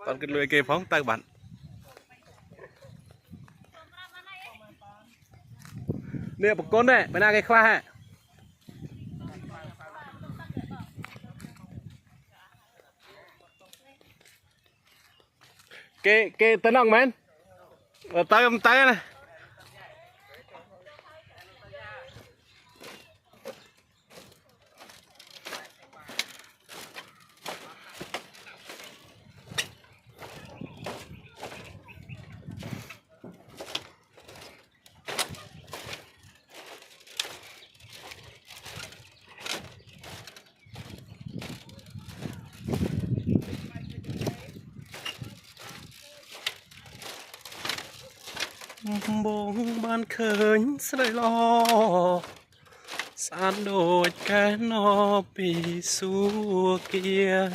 còn cái lưỡi kê phóng tay bạn nè một con này bên nào cái khoa hả cái tấn lòng men tay tay này bông ban khơi sợi lo san đôi cái nó bị xua kia